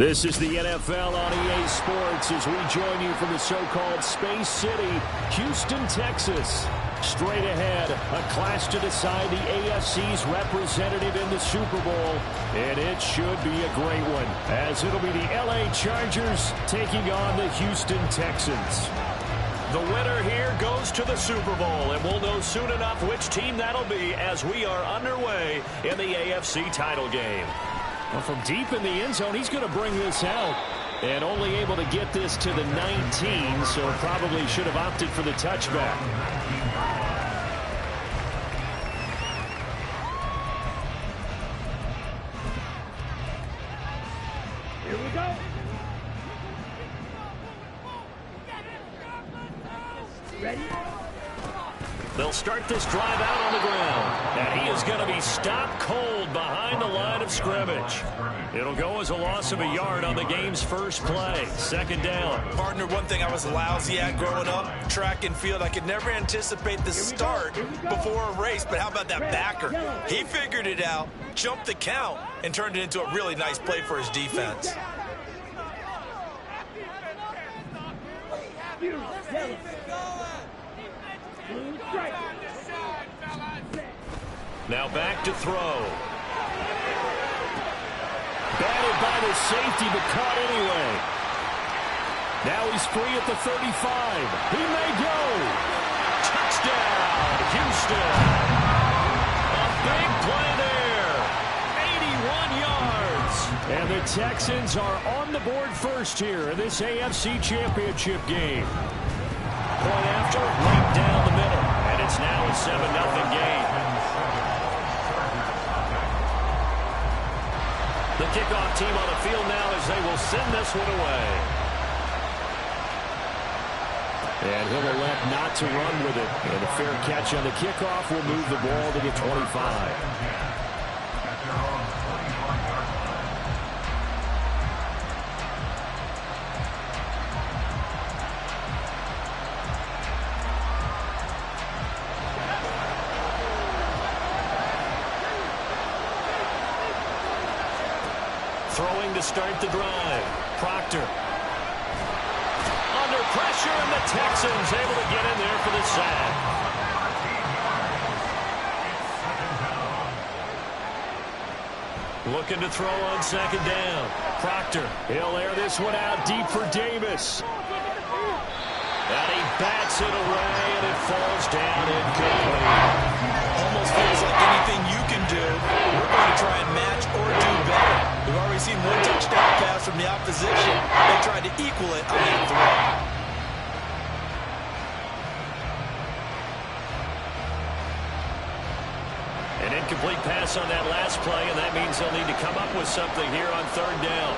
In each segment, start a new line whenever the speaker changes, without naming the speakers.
This is the NFL on EA Sports as we join you from the so-called Space City, Houston, Texas. Straight ahead, a clash to decide the AFC's representative in the Super Bowl. And it should be a great one, as it'll be the LA Chargers taking on the Houston Texans.
The winner here goes to the Super Bowl, and we'll know soon enough which team that'll be as we are underway in the AFC title game.
Well, from deep in the end zone, he's going to bring this out. And only able to get this to the 19, so probably should have opted for the touchback.
Here we go. Ready?
They'll start this drive out on the ground. And he is going to be stopped cold behind the line of scrimmage. It'll go as a loss of a yard on the game's first play. Second down.
Partner, one thing I was lousy at growing up, track and field, I could never anticipate the start before a race. But how about that backer? He figured it out, jumped the count, and turned it into a really nice play for his defense.
Now back to throw.
Batted by the safety, but caught anyway. Now he's free at the 35. He may go.
Touchdown, Houston. A big play there. 81 yards.
And the Texans are on the board first here in this AFC Championship game.
Point after, right down the middle. And it's now a 7-0 game. The kickoff team on the field now as they will send this one away.
And he'll elect not to run with it. And a fair catch on the kickoff will move the ball to the 25.
Throwing to start the drive. Proctor. Under pressure, and the Texans able to get in there for the sack. Looking to throw on second down. Proctor.
He'll air this one out deep for Davis.
And he bats it away, and it falls down incomplete.
Almost feels like anything you can do, we're going to try and match or do better. We've already seen one touchdown pass from the opposition. They tried to equal it on that
throw. An incomplete pass on that last play, and that means they'll need to come up with something here on third down.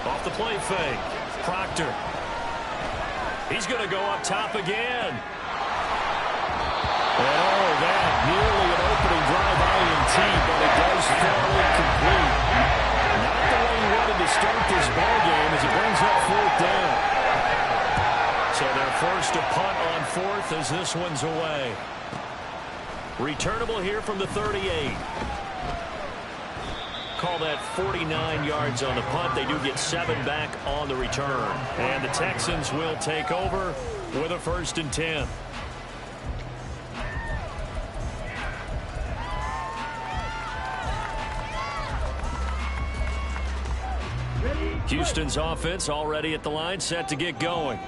Off the play fake. Proctor. He's going to go up top again.
And oh, that nearly an opening drive INT, but it does fall incomplete. Not the way he wanted to start this ball game as it brings up fourth down.
So they're forced to punt on fourth as this one's away. Returnable here from the 38. Call that 49 yards on the punt. They do get 7 back on the return. And the Texans will take over with a 1st and 10. Houston's offense already at the line, set to get going.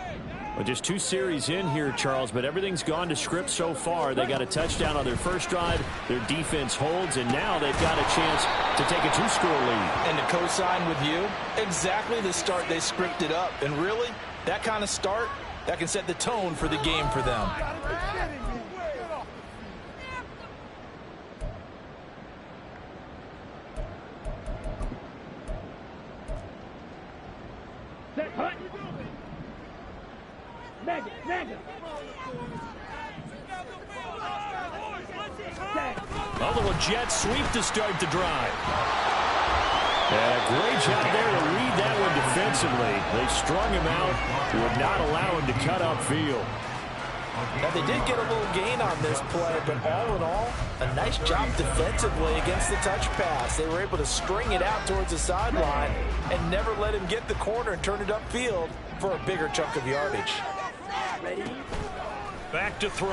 Well, just 2 series in here, Charles, but everything's gone to script so far. They got a touchdown on their first drive. Their defense holds, and now they've got a chance to take a 2-score lead.
And to co-sign with you, exactly the start they scripted up. And really, that kind of start, that can set the tone for the game for them.
A little jet sweep to start the drive.
Great job there to read that one defensively. They strung him out, would not allow him to cut upfield.
Now, they did get a little gain on this play, but all in all, a nice job defensively against the touch pass. They were able to string it out towards the sideline and never let him get the corner and turn it upfield for a bigger chunk of yardage.
Back to throw.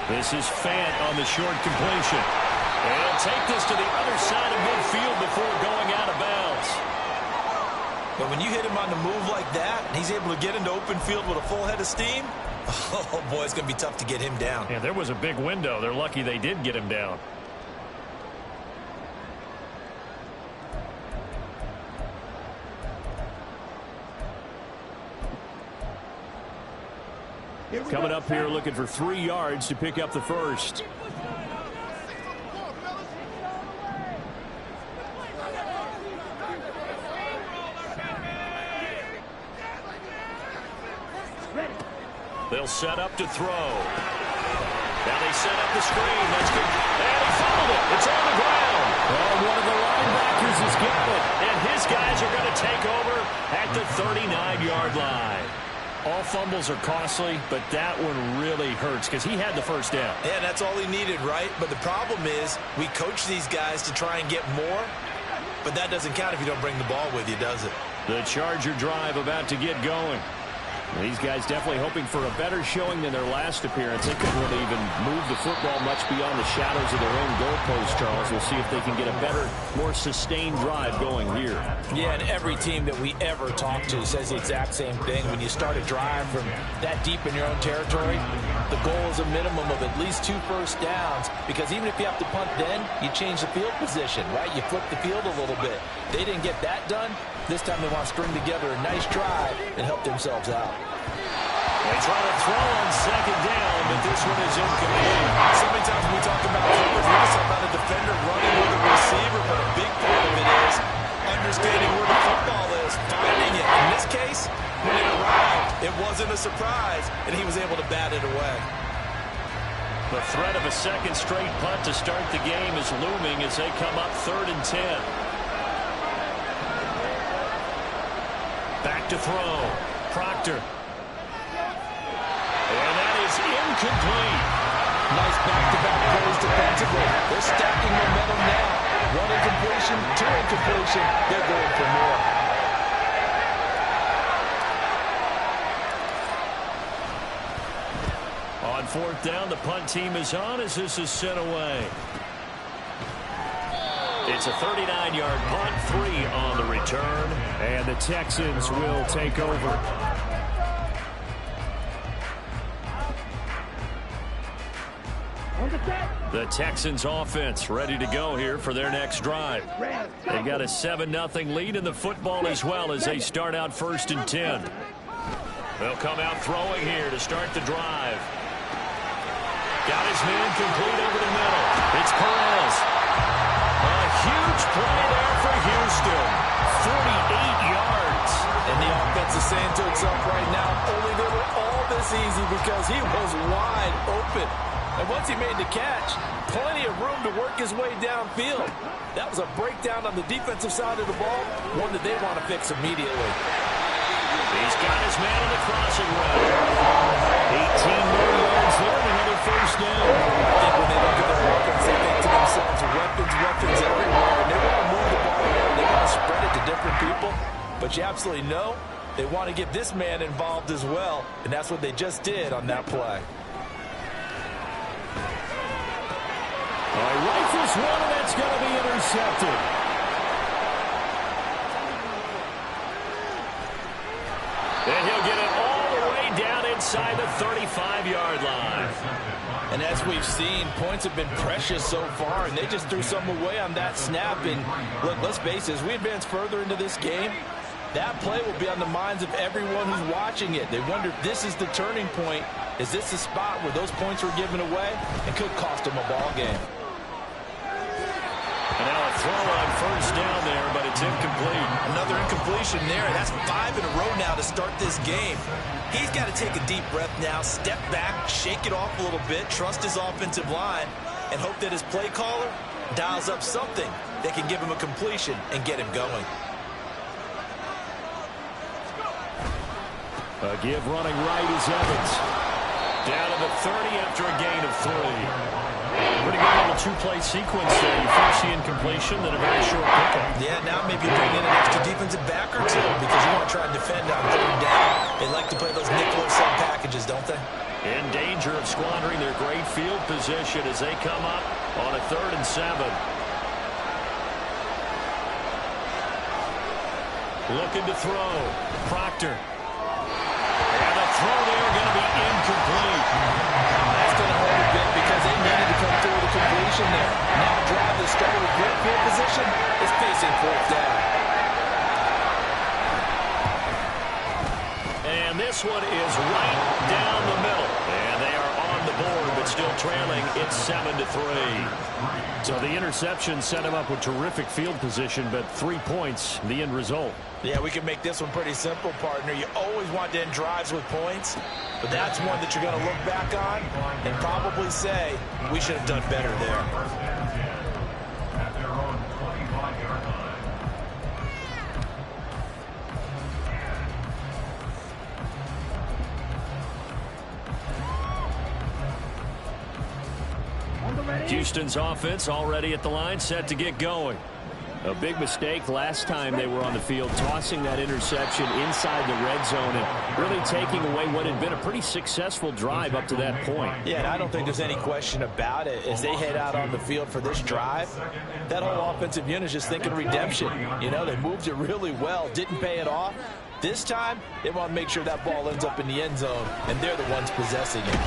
This is Fant on the short completion. And he'll take this to the other side of midfield before going out of bounds.
But when you hit him on the move like that, and he's able to get into open field with a full head of steam, oh, boy, it's going to be tough to get him down.
Yeah, there was a big window. They're lucky they did get him down.
Coming up here looking for 3 yards to pick up the first.
They'll set up to throw. Now they set up the screen. That's good. And he fumbled it. It's on the ground.
Well, one of the linebackers has got it.
And his guys are going to take over at the 39-yard line.
All fumbles are costly, but that one really hurts because he had the first down.
Yeah, that's all he needed, right? But the problem is we coach these guys to try and get more, but that doesn't count if you don't bring the ball with you, does it?
The Charger drive about to get going. These guys definitely hoping for a better showing than their last appearance. They couldn't really even move the football much beyond the shadows of their own goalpost, Charles. We'll see if they can get a better, more sustained drive going here.
Yeah, and every team that we ever talk to says the exact same thing. When you start a drive from that deep in your own territory, the goal is a minimum of at least 2 first downs, because even if you have to punt then, you change the field position, right? You flip the field a little bit. They didn't get that done. This time they want to string together a nice drive and help themselves out.
They try to throw on second down, but this one is incomplete.
So many times when we talk about coverage, we just talk about a defender running with a receiver, but a big part of it is understanding where the football is, finding it. In this case, when it arrived, it wasn't a surprise, and he was able to bat it away.
The threat of a second straight punt to start the game is looming as they come up 3rd and 10. Back to throw. Proctor. And that is incomplete.
Nice back-to-back plays defensively. They're stacking momentum now. 1 incompletion, 2 incompletion. They're going for more.
On 4th down, the punt team is on as this is sent away. It's a 39-yard punt, 3 on the return.
And the Texans will take over.
The Texans offense ready to go here for their next drive. They've got a 7-0 lead in the football as well as they start out 1st and 10. They'll come out throwing here to start the drive. Got his man complete over the middle. It's Perez. A huge play there for Houston. 48 yards.
And the offense is saying to itself right now, only they were all this easy because he was wide open. And once he made the catch, plenty of room to work his way downfield. That was a breakdown on the defensive side of the ball, one that they want to fix immediately.
He's got his man on the crossing route. 18 more yards there, another first down.
I think when they look at their offense, they think to themselves, weapons everywhere. And they want to move the ball around. They want to spread it to different people. But you absolutely know they want to get this man involved as well. And that's what they just did on that play.
Rifles one, and that's going to be intercepted.
And he'll get it all the way down inside the 35-yard line.
And as we've seen, points have been precious so far, and they just threw some away on that snap. And look, let's face it, as we advance further into this game, that play will be on the minds of everyone who's watching it. They wonder if this is the turning point. Is this the spot where those points were given away? It could cost them a ball game.
And now a throw on first down there, but it's incomplete.
Another incompletion there. That's 5 in a row now to start this game. He's got to take a deep breath now, step back, shake it off a little bit, trust his offensive line, and hope that his play caller dials up something that can give him a completion and get him going.
A give running right is Evans.
Down to the 30 after a gain of 3. Pretty good little two-play sequence there. You first see incompletion, then a very short pickup.
Yeah, now maybe bring in an extra defensive back or two because you want to try and defend on 3rd down. They like to play those nickel or sub packages, don't they?
In danger of squandering their great field position as they come up on a 3rd and 7. Looking to throw. Proctor. And the throw there going to be incomplete.
That's going to hurt a bit because they needed to come through with a completion there. Now a drive that started with great field position is facing 4th down.
And this one is right down the middle. And they are on the board, but still trailing. It's 7-3.
So the interception set him up with terrific field position, but 3 points, the end result.
Yeah, we can make this one pretty simple, partner. You always want to end drives with points, but that's one that you're going to look back on and probably say, we should have done better there.
Houston's offense already at the line, set to get going.
A big mistake last time they were on the field, tossing that interception inside the red zone and really taking away what had been a pretty successful drive up to that point.
Yeah, and I don't think there's any question about it. As they head out on the field for this drive, that whole offensive unit is just thinking redemption. You know, they moved it really well, didn't pay it off. This time, they want to make sure that ball ends up in the end zone, and they're the ones possessing it.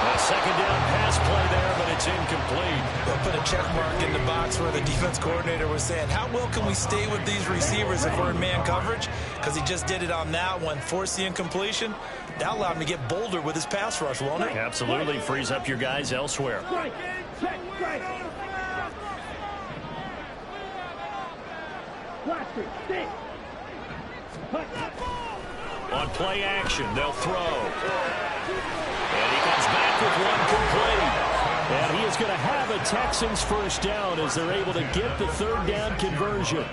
A 2nd down pass play there, but it's incomplete.
They'll put a check mark in the box where the defense coordinator was saying, how well can we stay with these receivers if we're in man coverage? Because he just did it on that one, forced the incompletion. That allowed him to get bolder with his pass rush, won't it?
Absolutely, frees up your guys elsewhere.
Strike. Check. Strike. Blaster. Stick.
On play action, they'll throw. And he comes back with one complete.
And he is going to have a Texans 1st down as they're able to get the 3rd down conversion.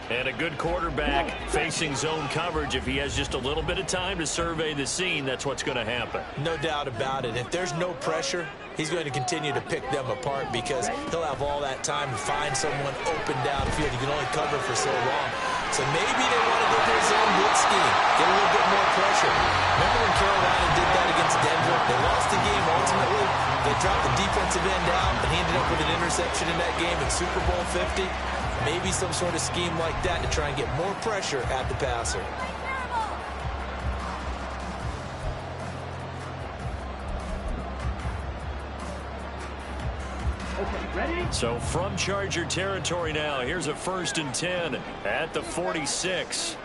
And a good quarterback facing zone coverage. If he has just a little bit of time to survey the scene, that's what's going to happen.
No doubt about it. If there's no pressure, he's going to continue to pick them apart because he'll have all that time to find someone open downfield. He can only cover for so long. So maybe they want to go to a zone blitz scheme, get a little bit more pressure. Remember when Carolina did that against Denver? They lost the game ultimately. They dropped the defensive end out, and he ended up with an interception in that game in Super Bowl 50. Maybe some sort of scheme like that to try and get more pressure at the passer.
So from Charger territory now, here's a 1st and 10 at the 46.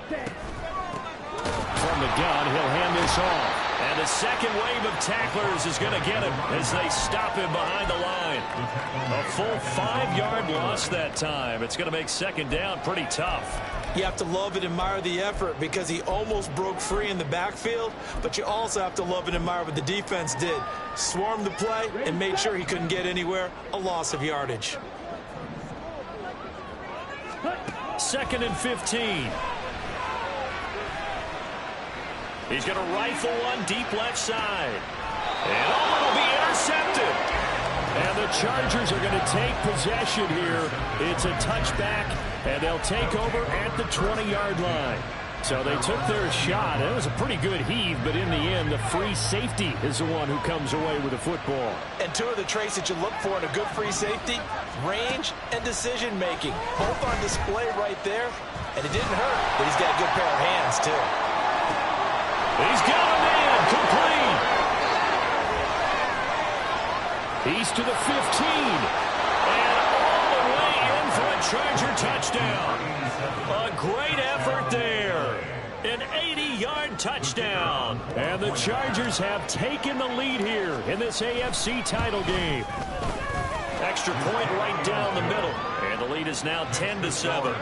From the gun, he'll hand this off.
And the second wave of tacklers is going to get him as they stop him behind the line. A full 5-yard loss that time. It's going to make 2nd down pretty tough.
You have to love and admire the effort because he almost broke free in the backfield, but you also have to love and admire what the defense did. Swarmed the play and made sure he couldn't get anywhere. A loss of yardage.
2nd and 15. He's going to rifle one deep left side. And it'll be intercepted.
And the Chargers are going to take possession here. It's a touchback, and they'll take over at the 20-yard line. So they took their shot. It was a pretty good heave, but in the end, the free safety is the one who comes away with the football.
And 2 of the traits that you look for in a good free safety, range and decision-making. Both on display right there. And it didn't hurt, but he's got a good pair of hands, too.
He's got a man complete.
He's to the 15.
And all the way in for a Charger touchdown. A great effort there. An 80-yard touchdown.
And the Chargers have taken the lead here in this AFC title game.
Extra point right down the middle. And the lead is now 10-7.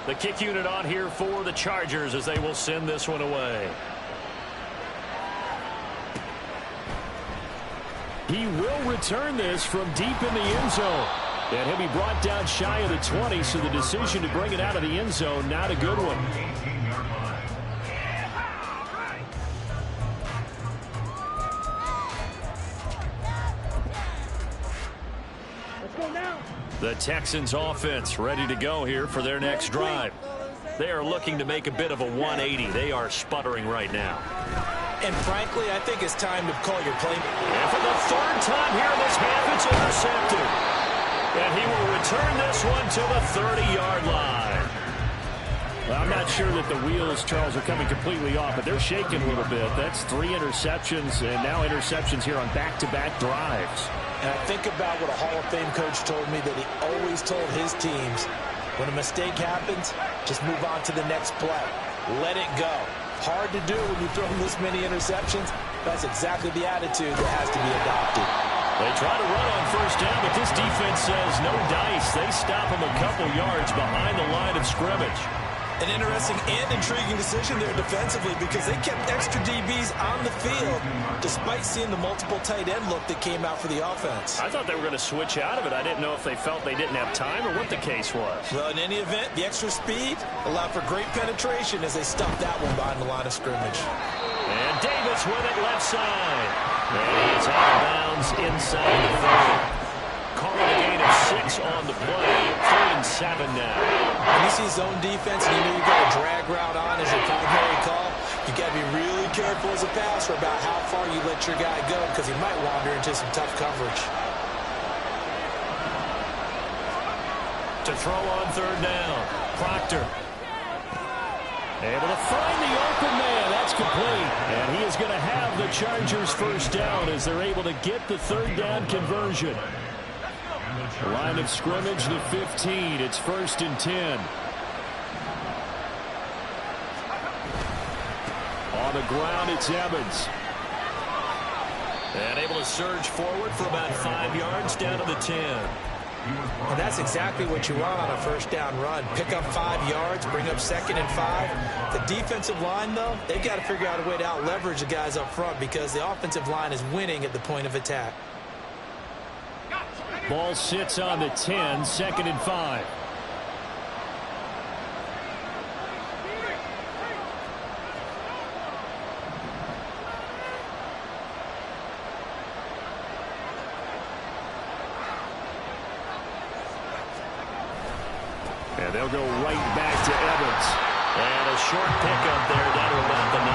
The kick unit on here for the Chargers as they will send this one away.
He will return this from deep in the end zone. And he'll be brought down shy of the 20, so the decision to bring it out of the end zone, not a good one.
Let's go now.
The Texans offense ready to go here for their next drive. They are looking to make a bit of a 180. They are sputtering right now.
And frankly, I think it's time to call your play.
And for the third time here this half, it's intercepted. And he will return this one to the 30-yard line.
Well, I'm not sure that the wheels, Charles, are coming completely off, but they're shaking a little bit. That's 3 interceptions, and now interceptions here on back-to-back drives.
And I think about what a Hall of Fame coach told me that he always told his teams, when a mistake happens, just move on to the next play. Let it go. Hard to do when you throw this many interceptions. That's exactly the attitude that has to be adopted.
They try to run on first down, but this defense says no dice. They stop him a couple yards behind the line of scrimmage.
An interesting and intriguing decision there defensively because they kept extra DBs on the field despite seeing the multiple tight end look that came out for the offense.
I thought they were going to switch out of it. I didn't know if they felt they didn't have time or what the case was.
Well, in any event, the extra speed allowed for great penetration as they stuffed that one behind the line of scrimmage.
And Davis with it left side. And he is out of bounds inside the 30. Call it a gain of 6 on the play. 3rd and 7 now.
When you see zone defense and you know you've got a drag route on as your primary call, you got to be really careful as a passer about how far you let your guy go because he might wander into some tough coverage.
To throw on 3rd down. Proctor. Able to find the open man. That's complete. And he is going to have the Chargers first down as they're able to get the 3rd down conversion. Line of scrimmage, the 15. It's 1st and 10. On the ground, it's Evans. And able to surge forward for about 5 yards down to the 10.
And that's exactly what you want on a first down run. Pick up 5 yards, bring up 2nd and 5. The defensive line, though, they've got to figure out a way to out-leverage the guys up front because the offensive line is winning at the point of attack.
Ball sits on the 10, 2nd and 5. And they'll go right back to Evans.
And a short pickup there down to about the 9.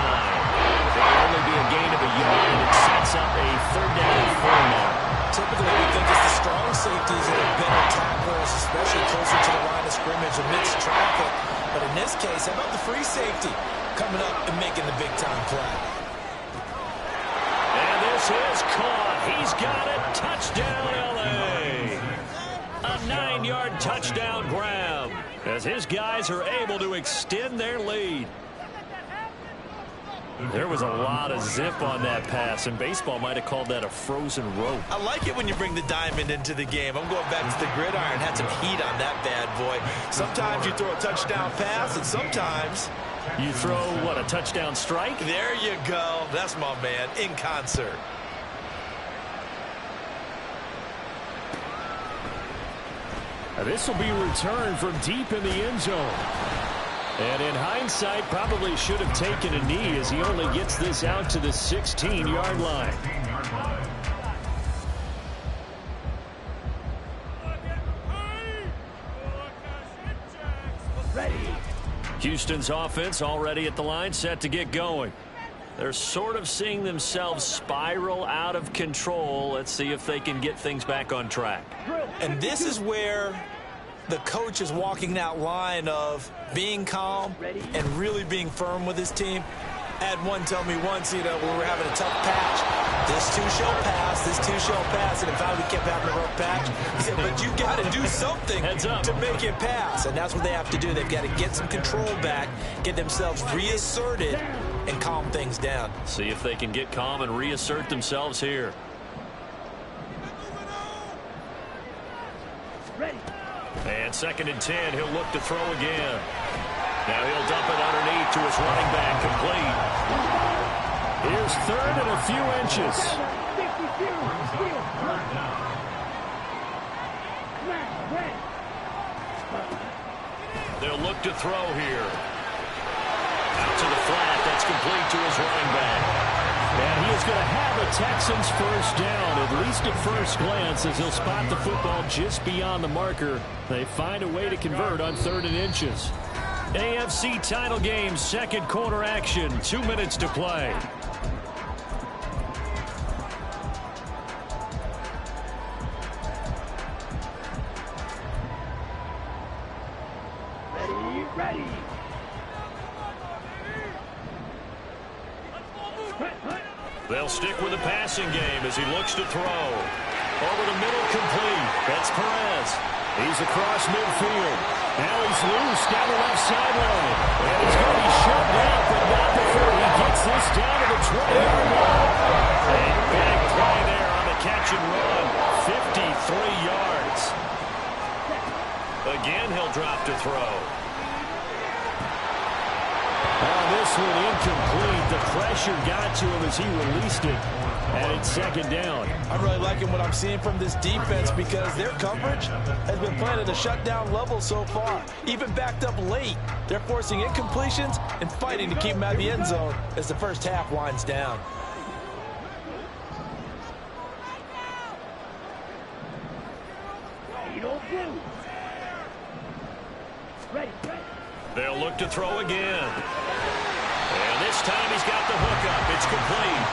It'll only be a gain of a yard, and it sets up a 3rd down and 4 now.
Typically, we think it's the strong safeties that are better tacklers, especially closer to the line of scrimmage amidst traffic. But in this case, how about the free safety coming up and making the big-time play?
And this is caught. He's got it. Touchdown, L.A. A 9-yard touchdown grab as his guys are able to extend their lead. There was a lot of zip on that pass, and baseball might have called that a frozen rope.
I like it when you bring the diamond into the game. I'm going back to the gridiron. Had some heat on that bad boy. Sometimes you throw a touchdown pass, and sometimes
you throw, what, a touchdown strike?
There you go. That's my man, in concert.
This will be returned from deep in the end zone. And in hindsight, probably should have taken a knee as he only gets this out to the 16-yard line.
Ready.
Houston's offense already at the line, set to get going. They're sort of seeing themselves spiral out of control. Let's see if they can get things back on track.
And this is where the coach is walking that line of being calm and really being firm with his team. I had one tell me once, when we were having a tough patch, this too shall pass, this too shall pass, and in fact we kept having a rough patch. He said, but you got to do something to make it pass, and that's what they have to do. They've got to get some control back, get themselves reasserted, and calm things down.
See if they can get calm and reassert themselves here. And 2nd and 10, he'll look to throw again. Now he'll dump it underneath to his running back, complete.
Here's 3rd and a few inches.
They'll look to throw here. Out to the flat, that's complete to his running back.
And he is going to have a Texans first down, at least at first glance, as he'll spot the football just beyond the marker. They find a way to convert on 3rd and inches.
AFC title game, 2nd quarter action, 2 minutes to play.
Ready.
They'll stick with the passing game as he looks to throw. Over the middle, complete. That's Perez.
He's across midfield. Now he's loose down the left sideline. And he's going to be shoved out, but not before he gets this down to the 20-yard line.
A big play there on the catch and run. 53 yards. Again, he'll drop to throw.
This one incomplete. The pressure got to him as he released it. And it's 2nd down.
I'm really liking what I'm seeing from this defense because their coverage has been playing at a shutdown level so far. Even backed up late, they're forcing incompletions and fighting to keep them out of the end zone as the first half winds down.
They'll look to throw again. And this time he's got the hook up. It's complete.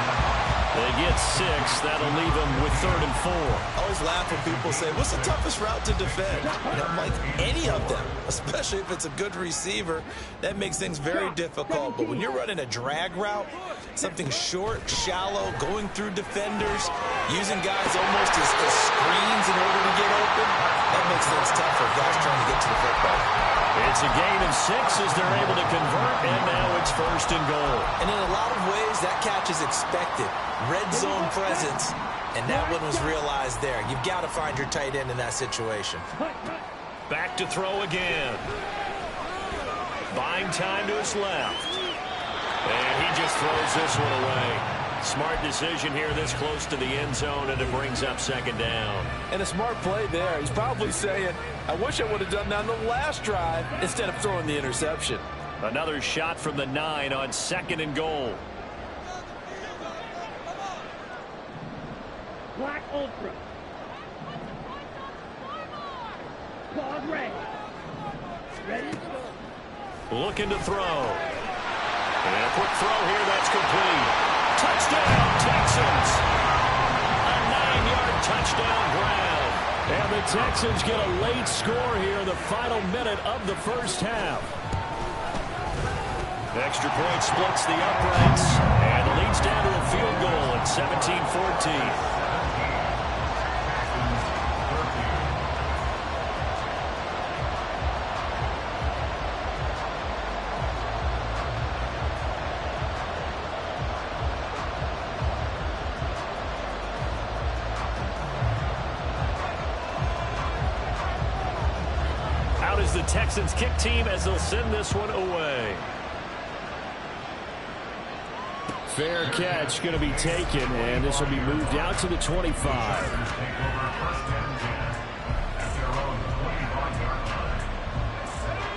They get 6. That'll leave them with 3rd and 4.
I always laugh when people say, what's the toughest route to defend? And I'm like, any of them, especially if it's a good receiver. That makes things very difficult. But when you're running a drag route, something short, shallow, going through defenders, using guys almost as screens in order to get open, that makes things tough for guys trying to get to the football.
It's a gain of 6 as they're able to convert, and now it's 1st and goal.
And in a lot of ways, that catch is expected. Red zone presence, and that one was realized there. You've got to find your tight end in that situation.
Back to throw again. Buying time to his left. And he just throws this one away. Smart decision here this close to the end zone, and it brings up 2nd down.
And a smart play there. He's probably saying, I wish I would have done that on the last drive instead of throwing the interception.
Another shot from the 9 on 2nd and goal.
Black Ultra. Quad red. Ready?
Looking to throw. And a quick throw here, that's complete. Touchdown, Texans. A 9-yard touchdown ground.
And the Texans get a late score here in the final minute of the first half.
Extra point splits the uprights and leads down to a field goal at 17-14. Out is the Texans kick team as they'll send this one away.
Fair catch going to be taken, and this will be moved out to the 25.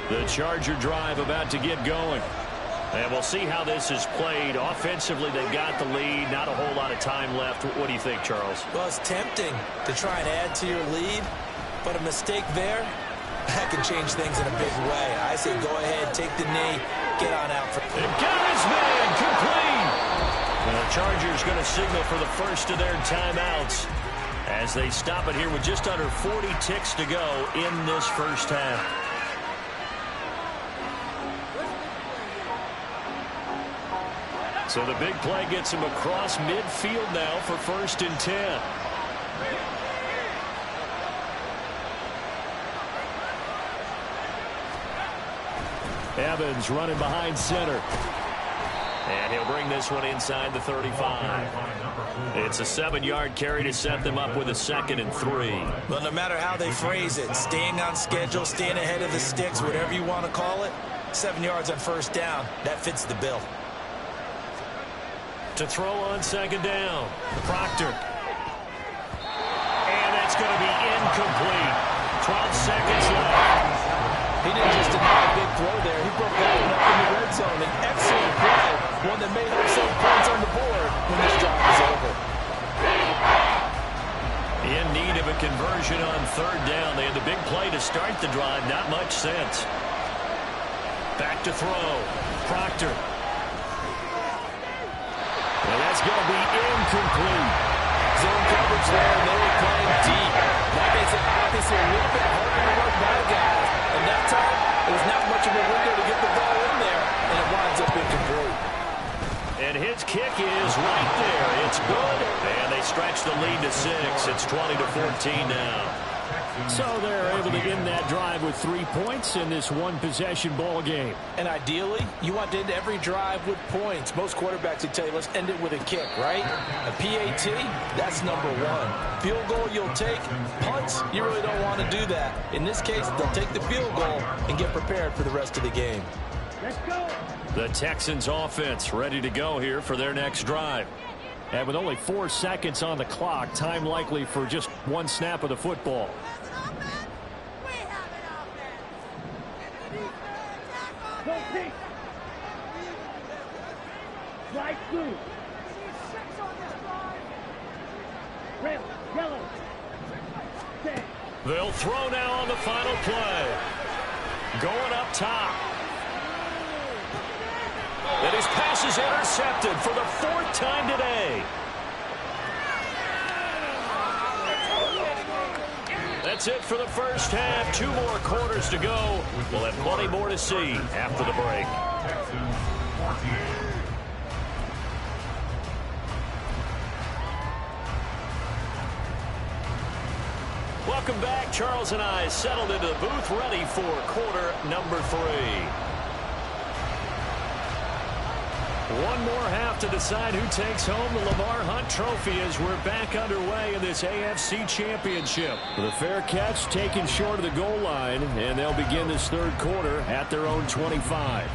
The Charger drive about to get going. And we'll see how this is played. Offensively, they got the lead. Not a whole lot of time left. What do you think, Charles?
Well, it's tempting to try and add to your lead, but a mistake there, that can change things in a big way. I say go ahead, take the knee, get on out.
They've got his man, complete. The Chargers going to signal for the first of their timeouts as they stop it here with just under 40 ticks to go in this first half. So the big play gets him across midfield now for 1st and 10.
Evans running behind center.
And he'll bring this one inside the 35. It's a 7-yard carry to set them up with a 2nd and 3.
Well, no matter how they phrase it, staying on schedule, staying ahead of the sticks, whatever you want to call it, 7 yards on first down, that fits the bill.
To throw on 2nd down, Proctor. And that's going to be incomplete. 12 seconds left.
He didn't just deny a big throw there. He broke that one up in the red zone. An excellent play, one that made up some points on the board when this drive is over.
In need of a conversion on 3rd down. They had the big play to start the drive. Not much sense. Back to throw. Proctor. And that's going to be incomplete.
Zone coverage there, and they were playing deep. That makes it obviously a little bit harder to run by guys. And that time, it was not much of a window to get the ball in there, and it winds up incomplete.
And his kick is right there. It's good. And they stretch the lead to 6. It's 20-14 now.
So they're able to end that drive with 3 points in this one-possession ball game.
And ideally, you want to end every drive with points. Most quarterbacks would tell you, let's end it with a kick, right? A PAT, that's number 1. Field goal you'll take. Punts, you really don't want to do that. In this case, they'll take the field goal and get prepared for the rest of the game.
Let's go.
The Texans offense ready to go here for their next drive.
And with only 4 seconds on the clock, time likely for just 1 snap of the football.
Go pick. Slide through. Red, yellow. Set.
They'll throw now on the final play. Going up top. And his pass is intercepted for the 4th time today. That's it for the first half. 2 more quarters to go. We'll have plenty more to see after the break. Welcome back. Charles and I settled into the booth ready for quarter number 3. One more half to decide who takes home the Lamar Hunt Trophy as we're back underway in this AFC Championship.
The fair catch taken short of the goal line, and they'll begin this 3rd quarter at their own 25.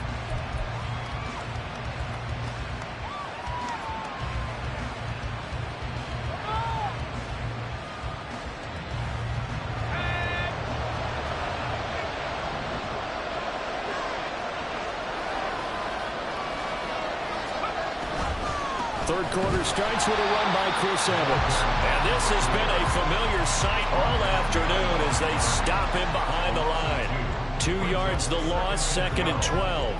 Third quarter starts with a run by Chris Evans.
And this has been a familiar sight all afternoon as they stop him behind the line. 2 yards the loss, 2nd and 12.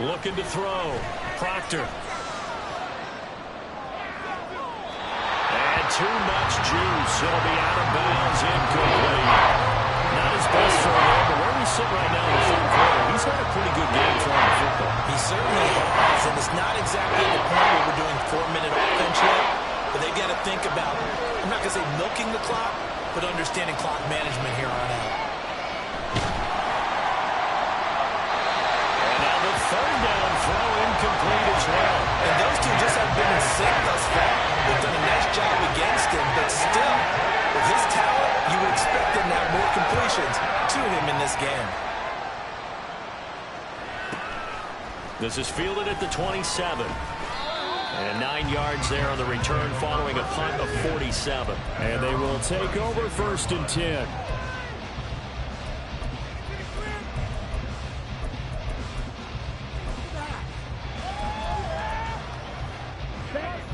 Looking to throw. Proctor. And too much juice. It'll be out of bounds, incomplete. Not his best throw there, but where we sit right now in the 3rd quarter, he's had a pretty good game throwing the football.
He certainly has, and it's not exactly the point where we're doing 4-minute offense yet, but they got to think about, I'm not going to say milking the clock, but understanding clock management here on out.
And now the 3rd down throw incomplete as well.
And those two just have been in sync thus far. They've done a nice job against him, but still, with his talent, you would expect him to have more completions to him in this game.
This is fielded at the 27. And 9 yards there on the return following a punt of 47.
And they will take over 1st and 10.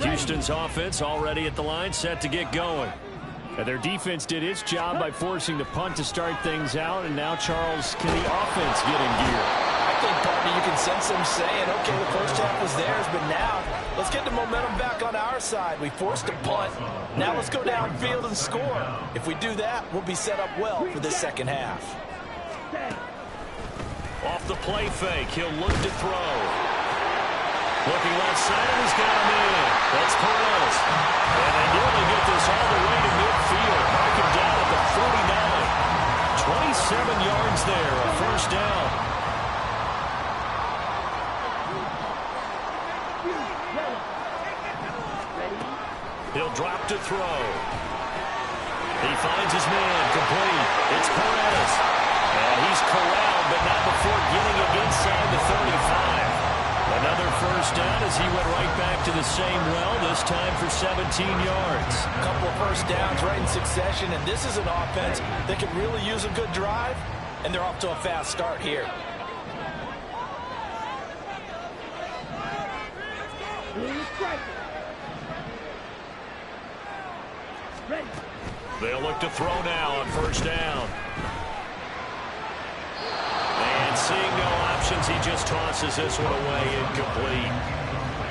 Houston's offense already at the line, set to get going.
And their defense did its job by forcing the punt to start things out. And now, Charles, can the offense get in gear?
I think, partner, you can sense them saying, okay, the first half was theirs, but now let's get the momentum back on our side. We forced a punt. Now let's go downfield and score. If we do that, we'll be set up well for the 2nd half.
Off the play fake, he'll look to throw. Looking left side, and he's got him in. That's Perez. And they nearly get this all the way to midfield. Mark him down at the 49. 7 yards there, a first down. He'll drop to throw. He finds his man, complete. It's Perez. And he's corralled, but not before getting it inside the 35. Another first down as he went right back to the same well, this time for 17 yards.
A couple of first downs right in succession, and this is an offense that could really use a good drive, and they're off to a fast start here.
They'll look to throw now on first down. And seeing no options, he just tosses this one away, incomplete.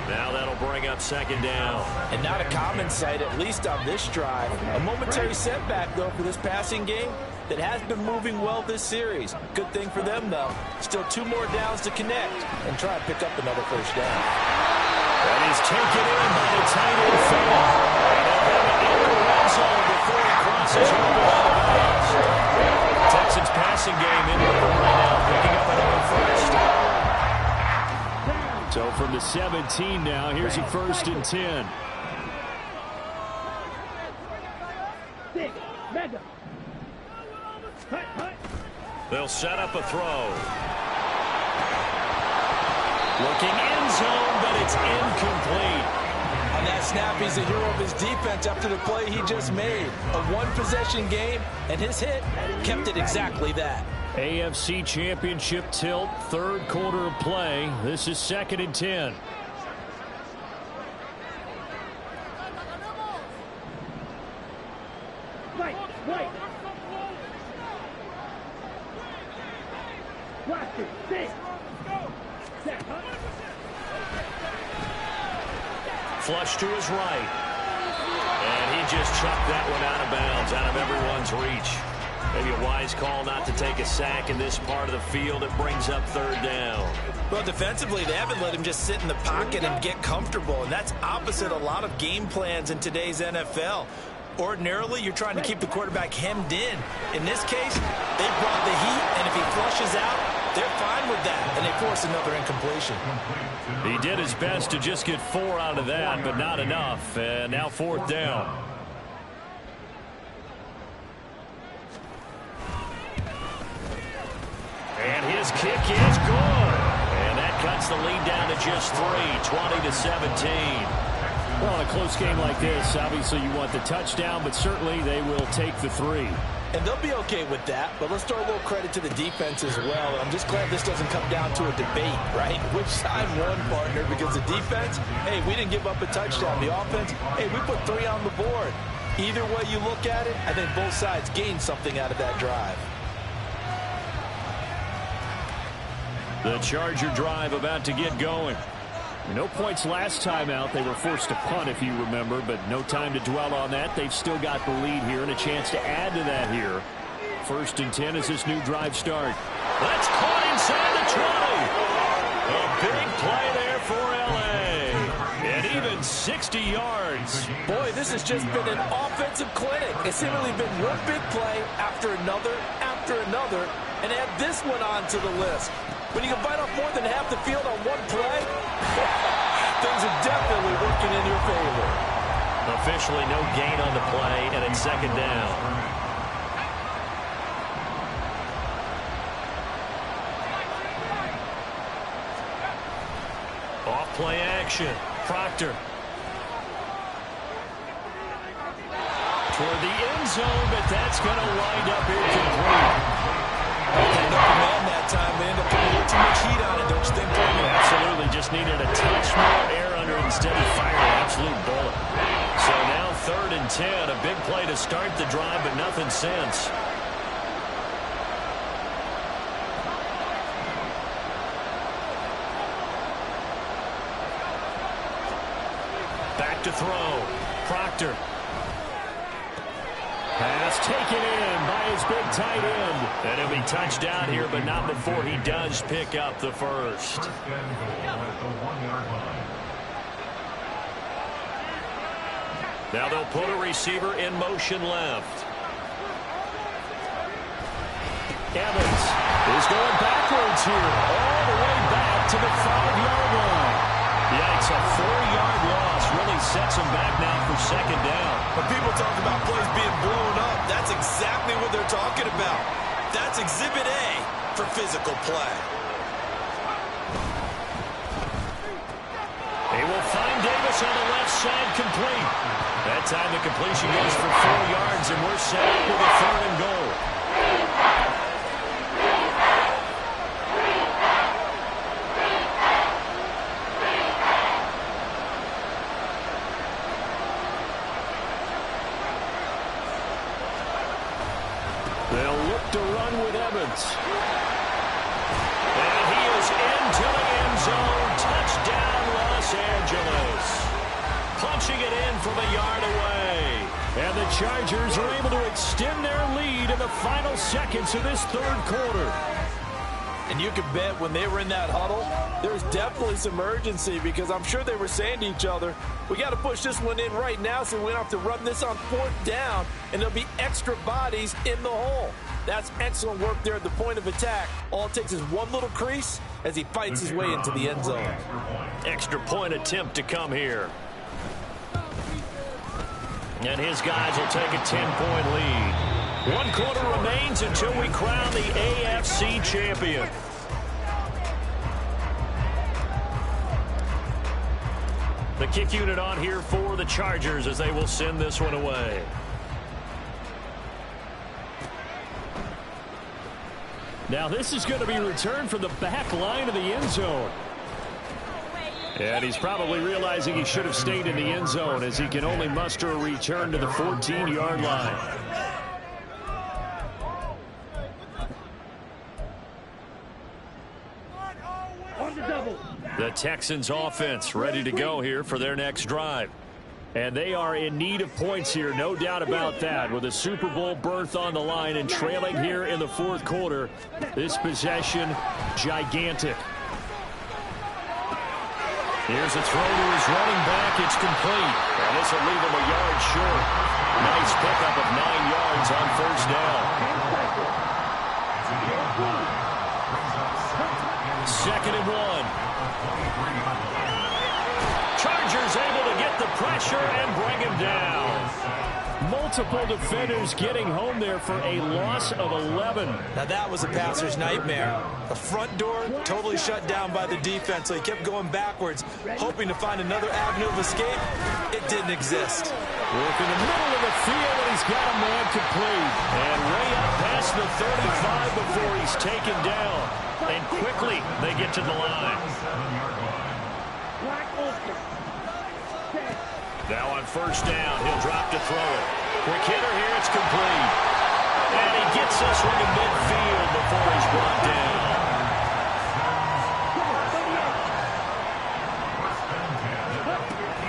Now that'll bring up second down.
And not a common sight, at least on this drive. A momentary setback, though, for this passing game that has been moving well this series. Good thing for them, though. Still 2 more downs to connect and try to pick up another first down.
And he's taken in by the tight end field. And they'll have it in the red zone before he crosses over out of bounds. Texans passing game in rhythm right now, picking up another first.
So from the 17 now, here's a 1st and 10.
They'll set up a throw. Looking end zone, but it's incomplete.
On that snap, he's a hero of his defense after the play he just made. A one-possession game, and his hit kept it exactly that.
AFC Championship tilt, 3rd quarter of play. This is 2nd and 10.
Flush to his right. And he just chucked that one out of bounds, out of everyone's reach. Maybe a wise call not to take a sack in this part of the field. It brings up 3rd down.
Well, defensively, they haven't let him just sit in the pocket and get comfortable, and that's opposite a lot of game plans in today's NFL. Ordinarily, you're trying to keep the quarterback hemmed in. In this case, they brought the heat, and if he flushes out, they're fine with that, and they force another incompletion.
He did his best to just get 4 out of that, but not enough. And now 4th down.
And his kick is good. And that cuts the lead down to just 3, 20-17.
Well, in a close game like this, obviously you want the touchdown, but certainly they will take the 3.
And they'll be okay with that, but let's throw a little credit to the defense as well. I'm just glad this doesn't come down to a debate, right? Which side won, partner? Because the defense, hey, we didn't give up a touchdown. The offense, hey, we put 3 on the board. Either way you look at it, I think both sides gained something out of that drive.
The Charger drive about to get going. No points last time out. They were forced to punt, if you remember, but no time to dwell on that. They've still got the lead here and a chance to add to that here. 1st and 10 as this new drive start.
That's caught inside the 20. A big play there for L.A. And even 60 yards.
Boy, this has just been an offensive clinic. It's seemingly been one big play after another, and add this one on to the list. When you can bite off more than half the field on one play, things are definitely working in your favor.
Officially no gain on the play, and it's 2nd down. Off play action. Proctor. Toward the end zone, but that's going to wind up incomplete.
They got the man that time. They end up putting a little too much heat on it, don't you think, Coleman?
Absolutely. Just needed a touch more air under it instead of firing an absolute bullet. So now 3rd and 10. A big play to start the drive, but nothing since. Back to throw. Proctor.
Pass taken in by his big tight end.
And he'll be touched down here, but not before he does pick up the first. Now they'll put a receiver in motion left.
Evans is going backwards here, all the way back to the 5-yard line. Yikes, a 4-yard loss really sets him back now for second down.
When people talk about plays being blown up, that's exactly what they're talking about. That's Exhibit A for physical play.
He will find Davis on the left side, complete. That time the completion goes for 4 yards, and we're set up with a 3rd and goal.
They'll look to run with Evans.
And he is into the end zone. Touchdown, Los Angeles. Punching it in from a yard away.
And the Chargers are able to extend their lead in the final seconds of this 3rd quarter.
And you can bet when they were in that huddle, there was definitely some urgency because I'm sure they were saying to each other, we got to push this one in right now so we don't have to run this on 4th down, and there'll be extra bodies in the hole. That's excellent work there at the point of attack. All it takes is one little crease as he fights his way into the end zone.
Extra point attempt to come here. And his guys will take a 10-point lead. 1 quarter remains until we crown the AFC champion. The kick unit on here for the Chargers as they will send this one away.
Now this is going to be returned from the back line of the end zone. And he's probably realizing he should have stayed in the end zone as he can only muster a return to the 14-yard line. The Texans offense ready to go here for their next drive. And they are in need of points here, no doubt about that. With a Super Bowl berth on the line and trailing here in the 4th quarter, this possession, gigantic.
Here's a throw to his running back. It's complete. And this will leave him a yard short. Nice pickup of 9 yards on 1st down. 2nd and 1. Chargers able to get the pressure and bring him down.
Multiple defenders getting home there for a loss of 11.
Now that was a passer's nightmare. The front door totally shut down by the defense, so he kept going backwards, hoping to find another avenue of escape. It didn't exist.
Work in the middle of the field, and he's got a man complete.
And way up past the 35 before he's taken down. And quickly they get to the line. Now on 1st down, he'll drop to throw it. Quick hitter here, it's complete. And he gets this one to midfield before he's brought down.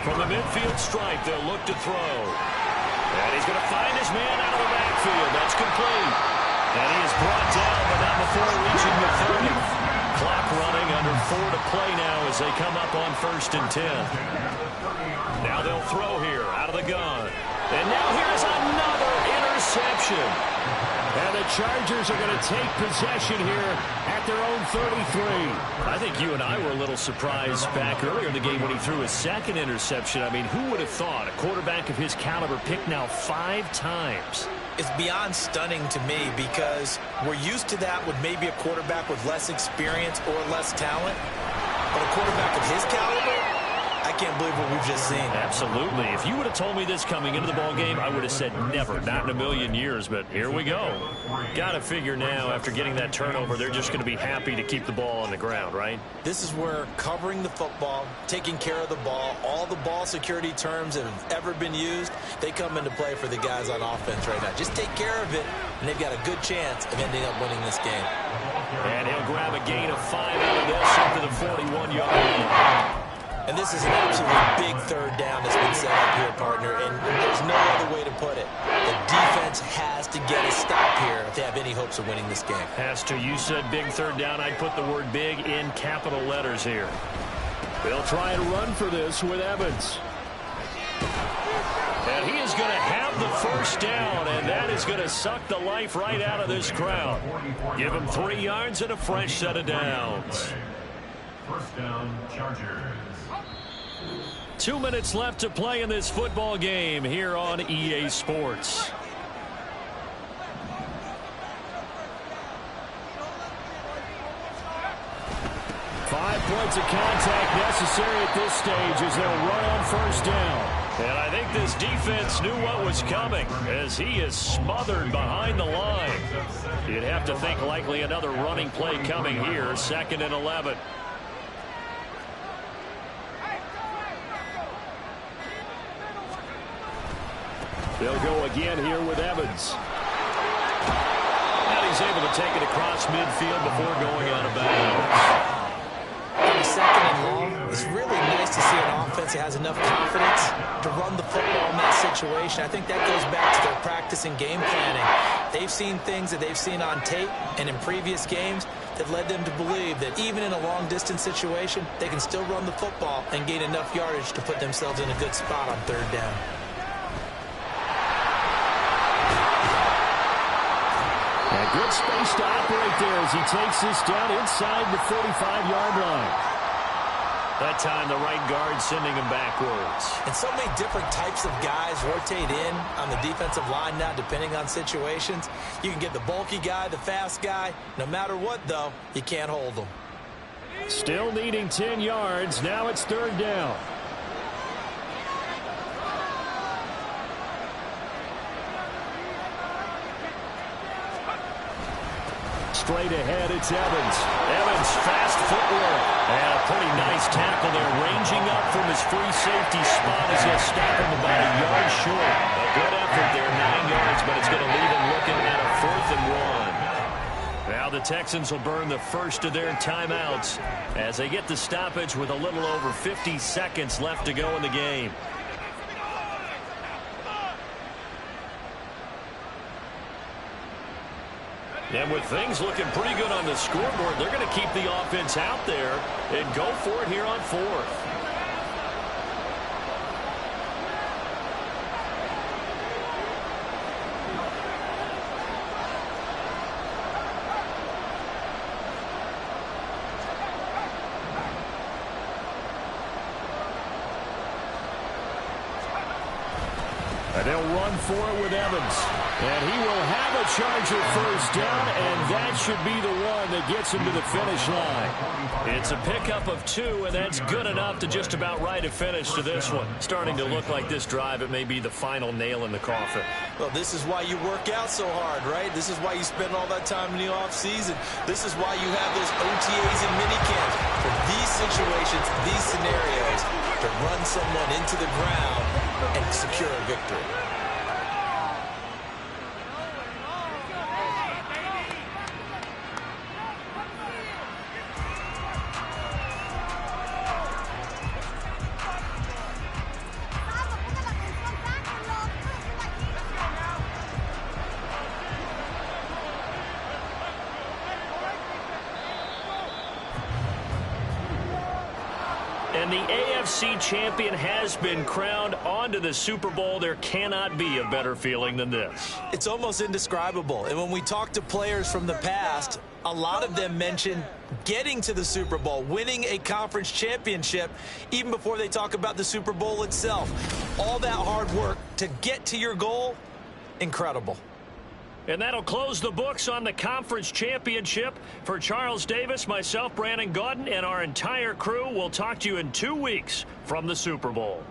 From the midfield stripe, they'll look to throw. And he's going to find his man out of the backfield. That's complete. And he is brought down, but not before reaching the 30. Clock running, under 4 to play now as they come up on 1st and 10. Now they'll throw here out of the gun. And now here's another interception.
And the Chargers are going to take possession here at their own 33.
I think you and I were a little surprised back earlier in the game when he threw his 2nd interception. I mean, who would have thought a quarterback of his caliber picked now 5 times?
It's beyond stunning to me because we're used to that with maybe a quarterback with less experience or less talent. But a quarterback of his caliber, I can't believe what we've just seen.
Absolutely. If you would have told me this coming into the ball game, I would have said never, not in a million years. But here we go. Got to figure now, after getting that turnover, they're just going to be happy to keep the ball on the ground, right?
This is where covering the football, taking care of the ball, all the ball security terms that have ever been used, they come into play for the guys on offense right now. Just take care of it, and they've got a good chance of ending up winning this game.
And he'll grab a gain of 5 out of this into the 41-yard line.
And this is an absolutely big 3rd down that's been set up here, partner, and there's no other way to put it. The defense has to get a stop here if they have any hopes of winning this game.
Has to. You said big 3rd down. I'd put the word big in capital letters here.
They'll try and run for this with Evans.
And he is going to have the first down, and that is going to suck the life right out of this crowd. Give him 3 yards and a fresh set of downs.
First down, Chargers.
2 minutes left to play in this football game here on EA Sports.
Five points of contact necessary at this stage as they'll run on first down.
And I think this defense knew what was coming as he is smothered behind the line. You'd have to think likely another running play coming here, 2nd and 11.
They'll go again here with Evans.
And he's able to take it across midfield before going out of bounds.
2nd and long. It's really nice to see an offense that has enough confidence to run the football in that situation. I think that goes back to their practice and game planning. They've seen things that they've seen on tape and in previous games that led them to believe that even in a long-distance situation, they can still run the football and gain enough yardage to put themselves in a good spot on 3rd down.
A good space to operate there as he takes this down inside the 45-yard line.
That time the right guard sending him backwards.
And so many different types of guys rotate in on the defensive line now depending on situations. You can get the bulky guy, the fast guy. No matter what, though, you can't hold them.
Still needing 10 yards. Now it's 3rd down. Straight ahead, it's Evans.
Evans, fast footwork. And a pretty nice tackle there, ranging up from his free safety spot as he'll stop him about a yard short. A good effort there, 9 yards, but it's going to leave him looking at a 4th and 1. Now the Texans will burn the first of their timeouts as they get the stoppage with a little over 50 seconds left to go in the game. And with things looking pretty good on the scoreboard, they're going to keep the offense out there and go for it here on 4th.
And they'll run for it with Evans. And he will have a Charger first down, and that should be the one that gets him to the finish line.
It's a pickup of 2, and that's good enough to just about write a finish to this one. Starting to look like this drive, it may be the final nail in the coffin.
Well, this is why you work out so hard, right? This is why you spend all that time in the offseason. This is why you have those OTAs and minicamps for these situations, these scenarios, to run someone into the ground and secure a victory.
And the AFC champion has been crowned onto the Super Bowl. There cannot be a better feeling than this.
It's almost indescribable. And when we talk to players from the past, a lot of them mention getting to the Super Bowl, winning a conference championship, even before they talk about the Super Bowl itself. All that hard work to get to your goal, incredible.
And that'll close the books on the conference championship. For Charles Davis, myself, Brandon Gaudin, and our entire crew, we'll talk to you in 2 weeks from the Super Bowl.